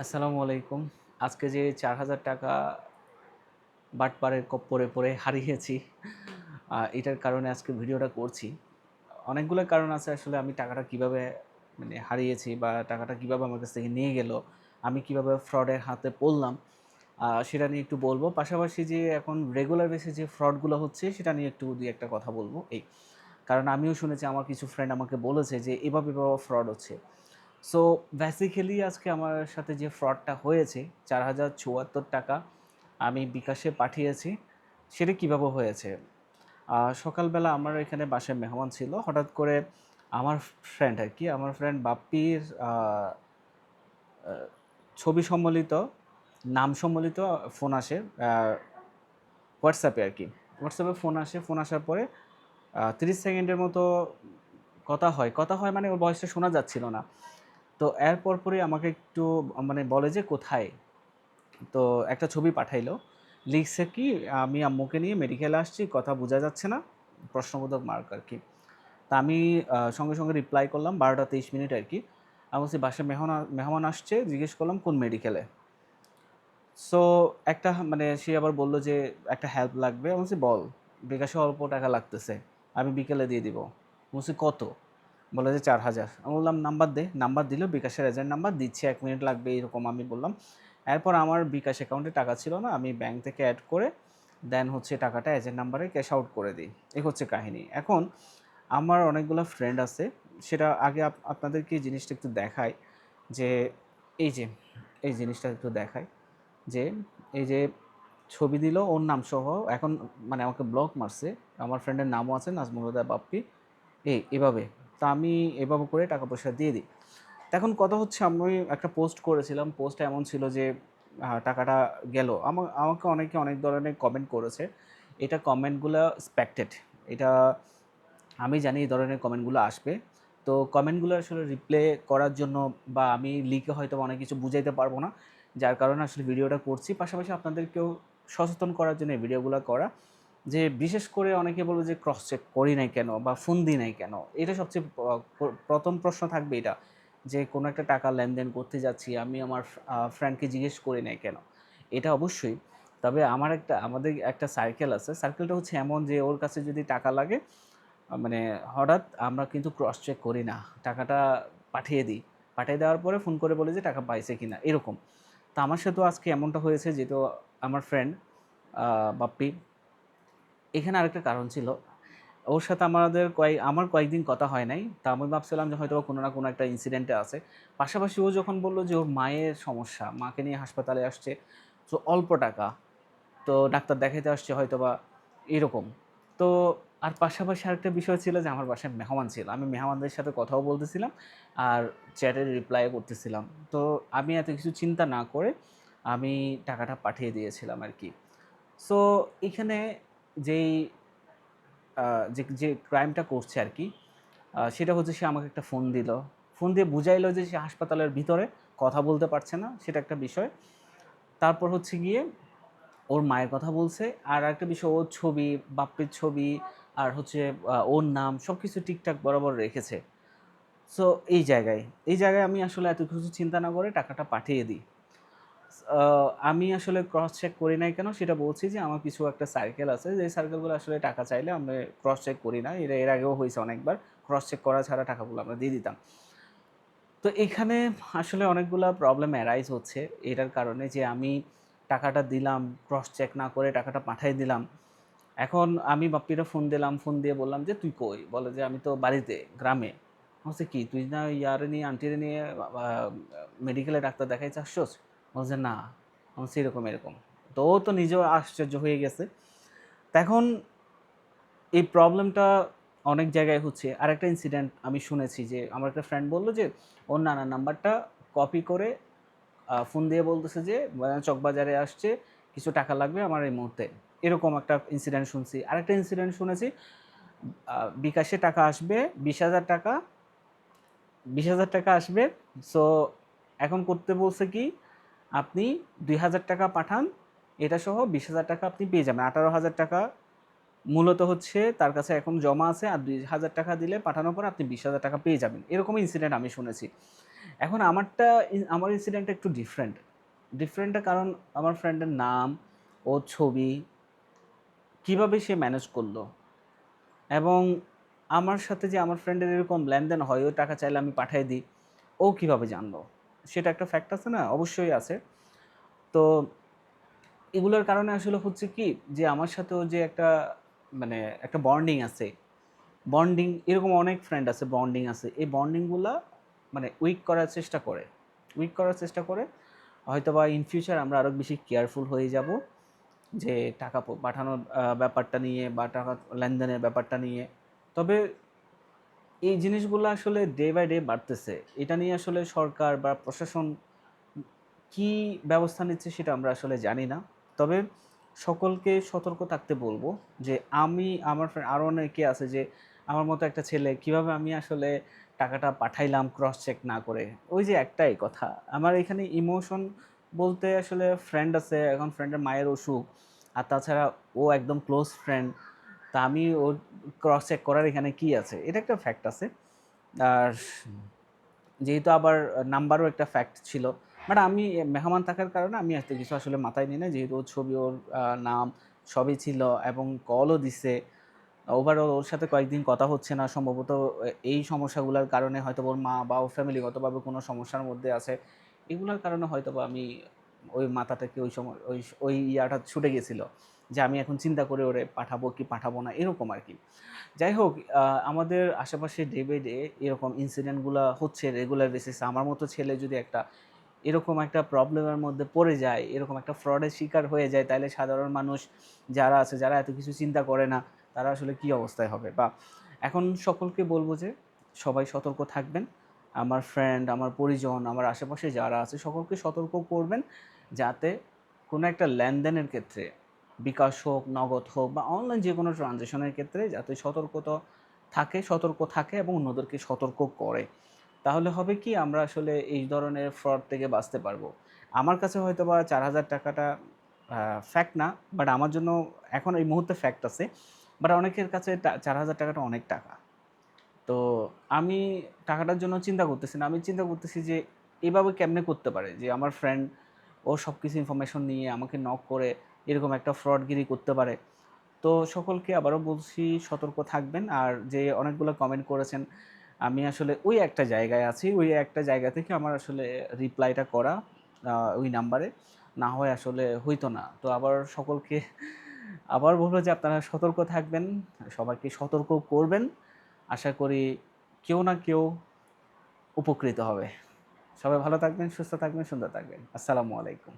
আসসালামু আলাইকুম। আজকে যে ৳৪,০০০ বাটপারের কপ্পরে পড়ে হারিয়েছি, এটার কারণে আজকে ভিডিওটা করছি। অনেকগুলো কারণ আছে আসলে আমি টাকাটা কিভাবে হারিয়েছি বা টাকাটা কিভাবে আমার কাছ থেকে নিয়ে গেল, আমি কিভাবে ফ্রডের হাতে পড়লাম, সেটা নিয়ে একটু বলব। পাশাপাশি যে এখন রেগুলার বেসিস যে ফ্রডগুলো হচ্ছে সেটা নিয়ে একটু ২-১ টা কথা বলব এই। কারণ আমিও শুনেছি আমার কিছু ফ্রেন্ড আমাকে বলেছে যে এভাবে ফ্রড হচ্ছে। সো বেসিক্যালি আজকে আমার সাথে যে ফ্রডটা হয়েছে ৳৪,০৭৪ আমি বিকাশে পাঠিয়েছি। সেটা কিভাবে হয়েছে? সকালবেলা আমার এখানে বাসায় মেহমান ছিল। হঠাৎ করে আমার ফ্রেন্ড আরকি, আমার ফ্রেন্ড বাপ্পির আ আ ছবি সম্বলিত, নাম সম্বলিত ফোন আসে WhatsApp এ আরকি। WhatsApp এ ফোন আসে। ফোন আসার পরে ৩০ সেকেন্ডের মতো কথা হয় মানে ওর ভয়েসটা শোনা যাচ্ছিল না। তো এর পরপরই আমাকে একটু বলে যে, "কোথায়?" তো একটা ছবি পাঠাইলো। লিখছে কি, "আমি আম্মুকে নিয়ে মেডিকেলে আসছি, কথা বোঝা যাচ্ছে না।" প্রশ্নবোধক মার্ক আরকি। তা আমি সঙ্গে রিপ্লাই করলাম ১২টা ২৩ আরকি। আমি বলছি, "বাসায় মেহমান আসছে।" জিজ্ঞেস করলাম, "কোন মেডিকেলে?" সো একটা সে আবার বলল যে, "একটা হেল্প লাগবে।" আমি বলছি, "বল।" "বিকাশে অল্প টাকা লাগতেছে। আমি বিকেলে দিয়ে দিব।" বলছি, "কত?" বলে যে ৪,০০০। আমি বললাম, "নাম্বার দে।" নাম্বার দিল, বিকাশের এজেন্ট নাম্বার, "দিচ্ছি ১ মিনিট লাগবে।" এরকম আমি বললাম। এরপর আমার বিকাশ অ্যাকাউন্টে টাকা ছিল না। আমি ব্যাংক থেকে এড করে দেন হচ্ছে টাকাটা এজেন্ট নাম্বারে ক্যাশ আউট করে দিই। এই হচ্ছে কাহিনী। এখন আমার অনেকগুলা ফ্রেন্ড আছে। সেটা আগে আপনাদেরকে এই জিনিসটা একটু দেখাই যে, এই যে, এই জিনিসটা একটু দেখাই যে, এই যে ছবি দিল ওর নামসহ, এখন আমাকে ব্লক মারছে। আমার ফ্রেন্ডের নামও আছে নাজমুল হুদা বাপ্পি। এভাবে। তো আমি এভাবে করে টাকা পয়সা দিয়ে দিই। তো এখন কথা হচ্ছে, আমি একটা পোস্ট করেছিলাম। পোস্টটা এমন ছিল যে টাকাটা গেল। আমাকে অনেকে অনেক ধরনের কমেন্ট করেছে। এটা কমেন্টগুলা এক্সপেক্টেড। এটা আমি জানি এই ধরনের কমেন্টগুলো আসবে। তো কমেন্টগুলো আসলে রিপ্লে করার জন্য বা আমি লিখে হয়তোবা অনেক কিছু বুঝাইতে পারব না। যার কারণে আসলে ভিডিওটা করছি। পাশাপাশি আপনাদেরকেও সচেতন করার জন্য এই ভিডিওগুলা করা। যে বিশেষ করে অনেকে বলবে যে ক্রস চেক করি নাই কেন বা ফোন দিই নাই কেন? এটা সবচেয়ে ১ম প্রশ্ন থাকবে এটা। যে কোনো একটা টাকা লেনদেন করতে যাচ্ছি, আমি আমার ফ্রেন্ডকে জিজ্ঞেস করি নাই কেন? এটা অবশ্যই। তবে আমাদের একটা সার্কেল আছে। সার্কেলটা হচ্ছে এমন যে ওর কাছে যদি টাকা লাগে, হঠাৎ আমরা কিন্তু ক্রস চেক করি না। টাকাটা পাঠিয়ে দিই। পাঠিয়ে দেওয়ার পরে ফোন করে বলি যে টাকা পাইছে কিনা, এরকম। তো আমার সাথেও আজকে এমনটা হয়েছে, যেহেতু আমার ফ্রেন্ড বাপ্পি। এখানে আরেকটা কারণ ছিল। ওর সাথে আমার কয়েকদিন কথা হয় নাই। তা আমি ভাবছিলাম যে হয়তোবা কোনো না কোনো একটা ইনসিডেন্টে আছে। পাশাপাশি ও যখন বলল যে ওর মায়ের সমস্যা, মাকে নিয়ে হাসপাতালে আসছে। সো অল্প টাকা। তো ডাক্তার দেখাইতে আসছে হয়তোবা, এরকম। তো আর পাশাপাশি আরেকটা বিষয় ছিল যে আমার বাসায় মেহমান ছিল। আমি মেহমানদের সাথে কথাও বলতেছিলাম আর চ্যাটের রিপ্লাইও করতেছিলাম। তো আমি এত কিছু চিন্তা না করে আমি টাকাটা পাঠিয়ে দিয়েছিলাম আরকি। সো এখানে যেই আ যে ক্রাইমটা করছে আরকি, সেটা হচ্ছে সে আমাকে একটা ফোন দিল। ফোন দিয়ে বুঝাইলো যে সে হাসপাতালের ভিতরে, কথা বলতে পারছে না, সেটা একটা বিষয়। তারপর হচ্ছে গিয়ে ওর মায়ের কথা বলছে। আর আরেকটা বিষয়, ওর ছবি, বাপ্পির ছবি আর হচ্ছে ওর নাম সবকিছু ঠিকঠাক বরাবর রেখেছে। সো এই জায়গায় আমি আসলে এত কিছু চিন্তা না করে টাকাটা পাঠিয়ে দিই। আ আমি আসলে ক্রস চেক করি নাই কেন সেটা বলছি যে, আমার কিছু একটা সার্কেল আছে, যে সার্কেলগুলো আসলে টাকা চাইলে আমরা ক্রস চেক করি না। এর আগেও হইছে অনেকবার। ক্রস চেক করা ছাড়া টাকাগুলো আমরা দিয়ে দিতাম। তো এখানে আসলে অনেকগুলা প্রবলেম অ্যারাইজ হচ্ছে এটার কারণে, যে আমি টাকাটা দিলাম, ক্রস চেক না করে টাকাটা পাঠায় দিলাম। এখন আমি বাপ্পিরে ফোন দিলাম, ফোন দিয়ে বললাম যে, "তুই কই?" বলে যে, "আমি তো বাড়িতে, গ্রামে।" আমি বলছি, "কি তুই না ইয়ারে নিয়ে, আন্টিরে নিয়ে আ মেডিকেলে ডাক্তার দেখাইতে আসছস?" বলছে, "না।" আমি বলছি, "এরকম।" তো ও তো নিজেও আশ্চর্য হয়ে গেছে। তো এখন এই প্রবলেমটা অনেক জায়গায় হচ্ছে। আরেকটা ইনসিডেন্ট আমি শুনেছি যে, আমার একটা ফ্রেন্ড বলল যে, ওর নানার নাম্বারটা কপি করে ফোন দিয়ে বলতেছে যে, চকবাজারে আসছে, কিছু টাকা লাগবে আমার এই মুহূর্তে। এরকম একটা ইনসিডেন্ট শুনছি। আরেকটা ইনসিডেন্ট শুনেছি, আ বিকাশে টাকা আসবে ৳২০,০০০, ৳২০,০০০ আসবে। সো এখন করতে বলছে কি, আপনি ৳২,০০০ পাঠান, এটা সহ ৳২০,০০০ আপনি পেয়ে যাবেন। ৳১৮,০০০ মূলত হচ্ছে তার কাছে এখন জমা আছে, আর ৳২,০০০ দিলে পাঠানোর পর আপনি ৳২০,০০০ পেয়ে যাবেন। এরকম ইনসিডেন্ট আমি শুনেছি। এখন আমার ইনসিডেন্টটা একটু ডিফারেন্টটা কারণ আমার ফ্রেন্ডের নাম, ওর ছবি, কিভাবে সে ম্যানেজ করলো, এবং আমার সাথে যে আমার ফ্রেন্ডের এরকম লেনদেন হয়, ও টাকা চাইলে আমি পাঠিয়ে দিই, ও কিভাবে জানলো? সেটা একটা ফ্যাক্ট আছে না? অবশ্যই আছে। তো এগুলোর কারণে আসলে হচ্ছে কি, যে আমার সাথেও যে একটা মানে একটা বন্ডিং আছে, বন্ডিং এরকম অনেক ফ্রেন্ড আছে, বন্ডিং আছে। এই বন্ডিংগুলা মানে উইক করার চেষ্টা করে। হয়তোবা ইন ফিউচার আমরা আরও বেশি কেয়ারফুল হয়ে যাব, যে টাকা পাঠানোর ব্যাপারটা নিয়ে বা টাকা লেনদেনের ব্যাপারটা নিয়ে। তবে এই জিনিসগুলো আসলে ডে বাই ডে বাড়তেছে। এটা নিয়ে আসলে সরকার বা প্রশাসন কি ব্যবস্থা নিচ্ছে সেটা আমরা আসলে জানি না। তবে সকলকে সতর্ক থাকতে বলবো, যে আমি আমার ফ্রেন্ড আরও অনেকে আছে যে আমার মতো একটা ছেলে, কিভাবে আমি আসলে টাকাটা পাঠাইলাম ক্রস চেক না করে। ওই যে একটাই কথা, আমার এখানে ইমোশন বলতে আসলে ফ্রেন্ড আছে, এখন ফ্রেন্ডের মায়ের অসুখ, আর তাছাড়া ও একদম ক্লোজ ফ্রেন্ড। তা আমি ওর ক্রস চেক করার এখানে কি আছে, এটা একটা ফ্যাক্ট আছে। আর যেহেতু আবার নাম্বারও একটা ফ্যাক্ট ছিল, বাট আমি মেহমান থাকার কারণে আমি এত কিছু আসলে মাথায় নিই না, যেহেতু ওর ছবি, ওর নাম সবই ছিল এবং কলও দিছে। ওভারঅল ওর সাথে কয়েকদিন কথা হচ্ছে না, সম্ভবত এই সমস্যাগুলোর কারণে হয়তো ওর মা বা ওর ফ্যামিলিগতভাবে কোনো সমস্যার মধ্যে আছে। এগুলোর কারণে হয়তোবা আমি ওই মাথা থেকে ওই সময় ওই ইয়াটা ছুটে গেছিলো, যে আমি এখন চিন্তা করে ওরে পাঠাবো কি পাঠাবো না, এরকম আর কি। যাই হোক, আমাদের আশেপাশে ডে বাই ডে এরকম ইনসিডেন্টগুলো হচ্ছে রেগুলার বেসিসে। আমার মতো ছেলে যদি এরকম একটা প্রবলেমের মধ্যে পড়ে যায়, এরকম একটা ফ্রডের শিকার হয়ে যায়, তাহলে সাধারণ মানুষ যারা আছে, যারা এত কিছু চিন্তা করে না, তারা আসলে কী অবস্থায় হবে? বা এখন সকলকে বলবো যে সবাই সতর্ক থাকবেন। আমার ফ্রেন্ড, আমার পরিজন, আমার আশেপাশে যারা আছে সকলকে সতর্ক করবেন, যাতে কোনো একটা লেনদেনের ক্ষেত্রে, বিকাশ হোক, নগদ হোক বা অনলাইন যে কোনো ট্রানজ্যাকশনের ক্ষেত্রে যাতে সতর্ক থাকে এবং অন্যদেরকে সতর্ক করে। তাহলে হবে কি, আমরা আসলে এই ধরনের ফ্রড থেকে বাঁচতে পারবো। আমার কাছে হয়তোবা ৳৪,০০০ ফ্যাক্ট না, বাট আমার জন্য এখন এই মুহূর্তে ফ্যাক্ট আছে। বাট অনেকের কাছে ৳৪,০০০ অনেক টাকা। তো আমি টাকাটার জন্য চিন্তা করতেছি না। আমি চিন্তা করতেছি যে এভাবে কেমনে করতে পারে? যে আমার ফ্রেন্ড, ও সবকিছু ইনফরমেশন নিয়ে আমাকে নক করে এরকম একটা ফ্রডগিরি করতে পারে। তো সকলকে আবারও বলছি, সতর্ক থাকবেন। আর যে অনেকগুলো কমেন্ট করেছেন, আমি আসলে ওই একটা জায়গায় আছি। ওই একটা জায়গা থেকে আমার আসলে রিপ্লাইটা করা ওই নাম্বারে। না হয় আসলে হইতো না। তো আবার সকলকে আবার বলব যে আপনারা সতর্ক থাকবেন। সবাইকে সতর্ক করবেন। আশা করি কেউ না কেউ উপকৃত হবে। সবাই ভালো থাকবেন, সুস্থ থাকবেন, সুন্দর থাকবেন। আসসালামু আলাইকুম।